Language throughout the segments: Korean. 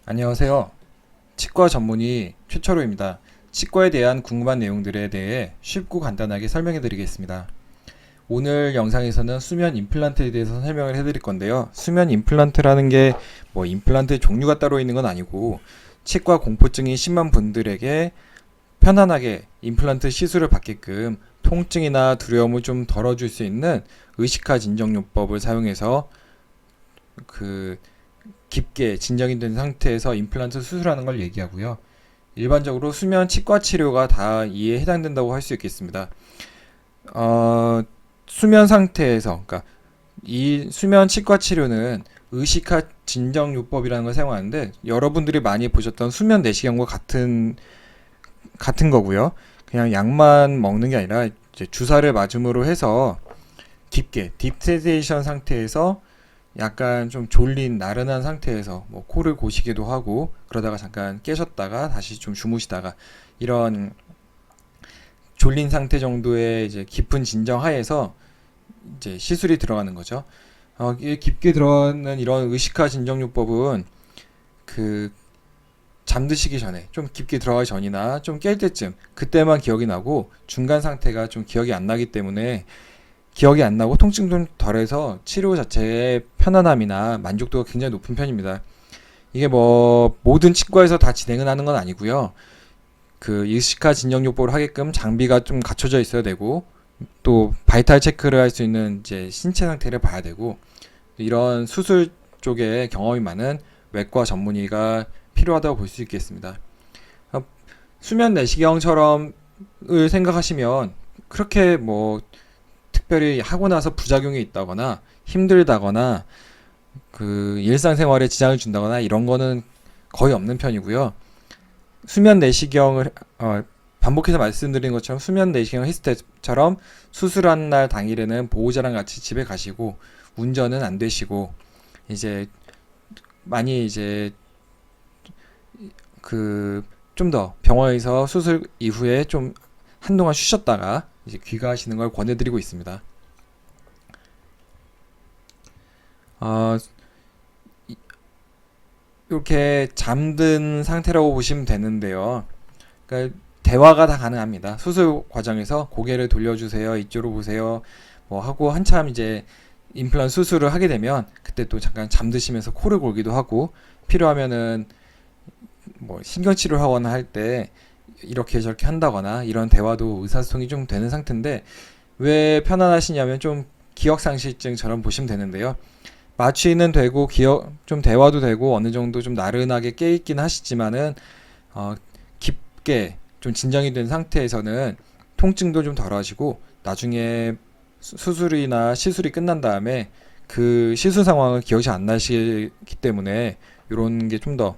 안녕하세요. 치과 전문의 최철호입니다. 치과에 대한 궁금한 내용들에 대해 쉽고 간단하게 설명해 드리겠습니다. 오늘 영상에서는 수면 임플란트에 대해서 설명을 해드릴 건데요. 수면 임플란트라는 게 임플란트 종류가 따로 있는 건 아니고 치과 공포증이 심한 분들에게 편안하게 임플란트 시술을 받게끔 통증이나 두려움을 좀 덜어줄 수 있는 의식화 진정요법을 사용해서 그 깊게 진정이 된 상태에서 임플란트 수술하는 걸 얘기하고요. 일반적으로 수면 치과 치료가 다 이에 해당된다고 할 수 있겠습니다. 어, 수면 상태에서, 그러니까 이 수면 치과 치료는 의식화 진정요법이라는 걸 사용하는데 여러분들이 많이 보셨던 수면 내시경과 같은 거고요. 그냥 약만 먹는 게 아니라 이제 주사를 맞음으로 해서 깊게 딥세데이션 상태에서 약간 좀 졸린 나른한 상태에서 코를 고시기도 하고 그러다가 잠깐 깨셨다가 다시 좀 주무시다가 이런 졸린 상태 정도의 이제 깊은 진정 하에서 이제 시술이 들어가는 거죠. 이게 깊게 들어가는 이런 의식화 진정요법은 그 잠드시기 전에 좀 깊게 들어가기 전이나 좀 깰 때쯤 그때만 기억이 나고 중간 상태가 좀 기억이 안 나기 때문에 기억이 안 나고 통증도 덜해서 치료 자체의 편안함이나 만족도가 굉장히 높은 편입니다. 이게 모든 치과에서 다 진행을 하는 건 아니고요. 그 의식화 진정요법을 하게끔 장비가 좀 갖춰져 있어야 되고 또 바이탈 체크를 할 수 있는 이제 신체 상태를 봐야 되고 이런 수술 쪽에 경험이 많은 외과 전문의가 필요하다고 볼 수 있겠습니다. 어, 수면 내시경처럼을 생각하시면 그렇게 특별히 하고 나서 부작용이 있다거나 힘들다거나 그 일상생활에 지장을 준다거나 이런 거는 거의 없는 편이고요. 수면 내시경을 반복해서 말씀드린 것처럼 수면 내시경을 했을 때처럼 수술한 날 당일에는 보호자랑 같이 집에 가시고 운전은 안 되시고 이제 많이 이제 그 좀 더 병원에서 수술 이후에 좀 한동안 쉬셨다가 이제 귀가하시는 걸 권해드리고 있습니다. 어, 이렇게 잠든 상태라고 보시면 되는데요. 그러니까 대화가 다 가능합니다. 수술 과정에서 고개를 돌려주세요, 이쪽으로 보세요, 하고 한참 이제 임플란트 수술을 하게 되면 그때 또 잠깐 잠드시면서 코를 골기도 하고 필요하면은 신경치료를 하거나 할 때 이렇게 저렇게 한다거나 이런 대화도 의사소통이 좀 되는 상태인데 왜 편안하시냐면 좀 기억상실증처럼 보시면 되는데요. 마취는 되고 기억 좀 대화도 되고 어느 정도 좀 나른하게 깨 있긴 하시지만은 깊게 좀 진정이 된 상태에서는 통증도 좀 덜하시고 나중에 수술이나 시술이 끝난 다음에 그 시술 상황을 기억이 안 나시기 때문에 이런 게 좀 더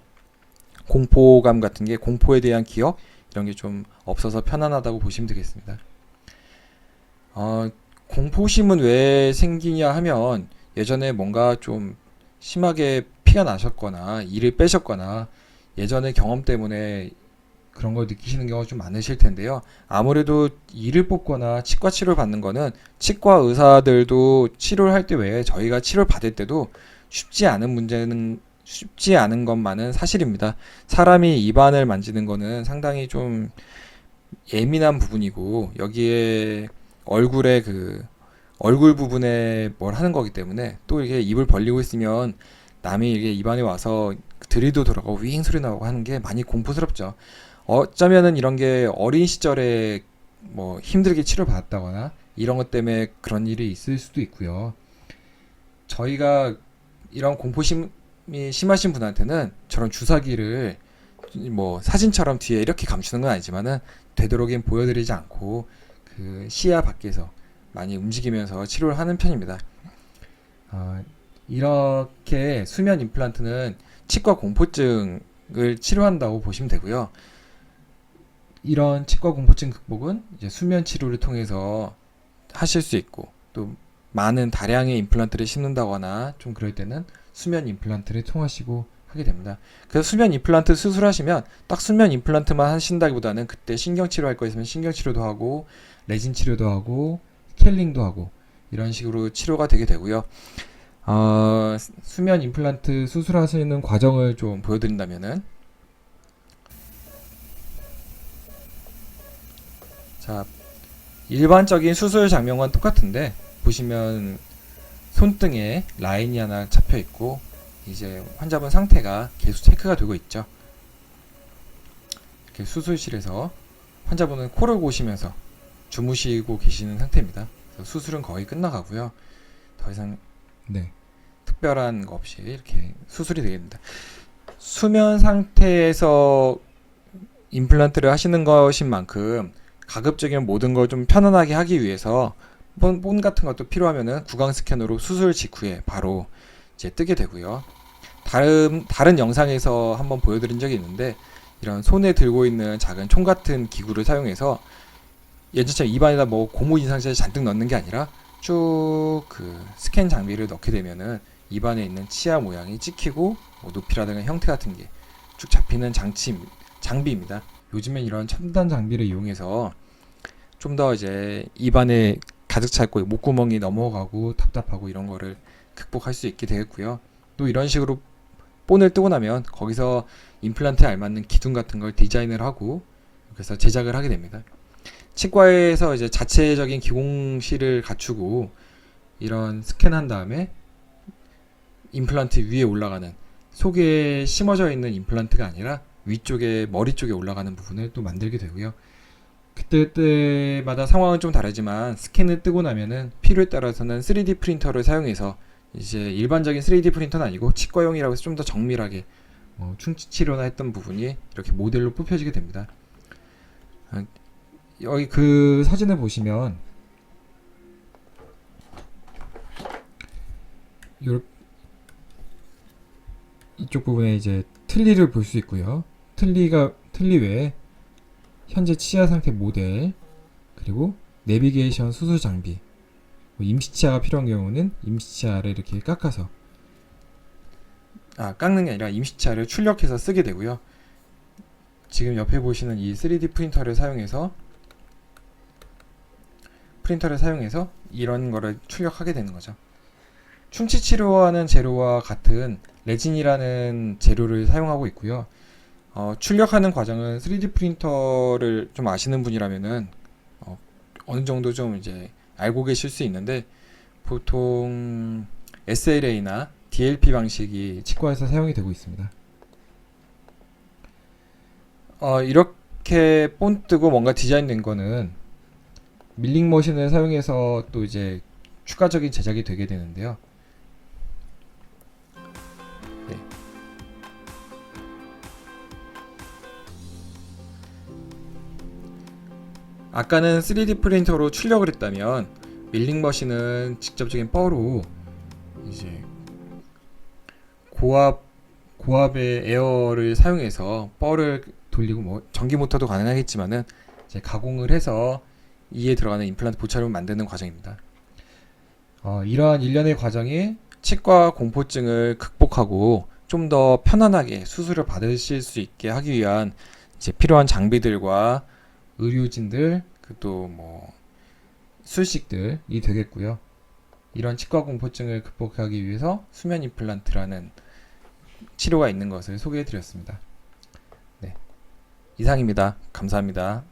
공포감 같은 게 공포에 대한 기억 이런 게 좀 없어서 편안하다고 보시면 되겠습니다. 어, 공포심은 왜 생기냐 하면 예전에 뭔가 좀 심하게 피가 나셨거나 이를 빼셨거나 예전의 경험 때문에 그런 걸 느끼시는 경우가 좀 많으실 텐데요. 아무래도 이를 뽑거나 치과 치료를 받는 거는 치과 의사들도 치료를 할 때 외에 저희가 치료를 받을 때도 쉽지 않은 것만은 사실입니다. 사람이 입안을 만지는 거는 상당히 좀 예민한 부분이고 여기에 얼굴에 얼굴 부분에 뭘 하는 거기 때문에 또 이게 입을 벌리고 있으면 남이 이게 입안에 와서 들이도 들어가고 윙 소리 나고 하는 게 많이 공포스럽죠. 어쩌면은 이런 게 어린 시절에 힘들게 치료받았다거나 이런 것 때문에 그런 일이 있을 수도 있고요. 저희가 이런 공포심이 심하신 분한테는 저런 주사기를 사진처럼 뒤에 이렇게 감추는 건 아니지만은 되도록이면 보여드리지 않고 그 시야 밖에서 많이 움직이면서 치료를 하는 편입니다. 어, 이렇게 수면 임플란트는 치과 공포증을 치료한다고 보시면 되고요. 이런 치과 공포증 극복은 이제 수면 치료를 통해서 하실 수 있고 또 많은 다량의 임플란트를 심는다거나 좀 그럴 때는 수면 임플란트를 통하시고 하게 됩니다. 그래서 수면 임플란트 수술하시면 딱 수면 임플란트만 하신다기보다는 그때 신경치료 할 거 있으면 신경치료도 하고 레진 치료도 하고 스케일링도 하고 이런 식으로 치료가 되게 되고요. 수면 임플란트 수술하시는 과정을 좀 보여드린다면은, 자, 일반적인 수술 장면과는 똑같은데 보시면 손등에 라인이 하나 잡혀 있고 이제 환자분 상태가 계속 체크가 되고 있죠. 이렇게 수술실에서 환자분은 코를 고시면서 주무시고 계시는 상태입니다. 그래서 수술은 거의 끝나가고요. 더 이상 특별한 거 없이 이렇게 수술이 되겠습니다. 수면 상태에서 임플란트를 하시는 것인 만큼 가급적이면 모든 걸 좀 편안하게 하기 위해서 본 같은 것도 필요하면은 구강 스캐너로 수술 직후에 바로 이제 뜨게 되고요. 다른 영상에서 한번 보여드린 적이 있는데 이런 손에 들고 있는 작은 총 같은 기구를 사용해서 예전처럼 입안에다 뭐 고무 인상제를 잔뜩 넣는 게 아니라 쭉 그 스캔 장비를 넣게 되면은 입안에 있는 치아 모양이 찍히고 뭐 높이라든가 형태 같은 게 쭉 잡히는 장비입니다. 요즘엔 이런 첨단 장비를 이용해서 좀 더 이제 입안에 가득 차 있고 목구멍이 넘어가고 답답하고 이런 거를 극복할 수 있게 되겠고요. 또 이런 식으로 본을 뜨고 나면 거기서 임플란트에 알맞는 기둥 같은 걸 디자인을 하고 그래서 제작을 하게 됩니다. 치과에서 이제 자체적인 기공실을 갖추고 이런 스캔한 다음에 임플란트 위에 올라가는 속에 심어져 있는 임플란트가 아니라 위쪽에 머리 쪽에 올라가는 부분을 또 만들게 되고요. 그때마다 상황은 좀 다르지만 스캔을 뜨고 나면은 필요에 따라서는 3D 프린터를 사용해서 이제 일반적인 3D 프린터는 아니고 치과용이라고 해서 좀 더 정밀하게 충치 치료나 했던 부분이 이렇게 모델로 뽑혀지게 됩니다. 여기 그 사진을 보시면 이쪽 부분에 이제 틀니를 볼 수 있고요. 틀니 외에 현재 치아 상태 모델, 그리고 내비게이션 수술 장비, 임시치아가 필요한 경우는 임시치아를 이렇게 깎아서 깎는 게 아니라 임시치아를 출력해서 쓰게 되고요. 지금 옆에 보시는 이 3D 프린터를 사용해서 이런 거를 출력하게 되는 거죠. 충치 치료하는 재료와 같은 레진이라는 재료를 사용하고 있고요. 출력하는 과정은 3D 프린터를 좀 아시는 분이라면은 어느 정도 좀 이제 알고 계실 수 있는데 보통 SLA나 DLP 방식이 치과에서 사용이 되고 있습니다. 이렇게 본 뜨고 뭔가 디자인된 거는 밀링 머신을 사용해서 또 이제 추가적인 제작이 되게 되는데요. 아까는 3D 프린터로 출력을 했다면 밀링 머신은 직접적인 뻐로 이제 고압의 에어를 사용해서 뻐를 돌리고 뭐 전기 모터도 가능하겠지만은 이제 가공을 해서 이에 들어가는 임플란트 보철을 만드는 과정입니다. 이러한 일련의 과정이 치과 공포증을 극복하고 좀 더 편안하게 수술을 받으실 수 있게 하기 위한 이제 필요한 장비들과 의료진들, 또 뭐 술식들이 되겠고요. 이런 치과 공포증을 극복하기 위해서 수면 임플란트라는 치료가 있는 것을 소개해 드렸습니다. 네. 이상입니다. 감사합니다.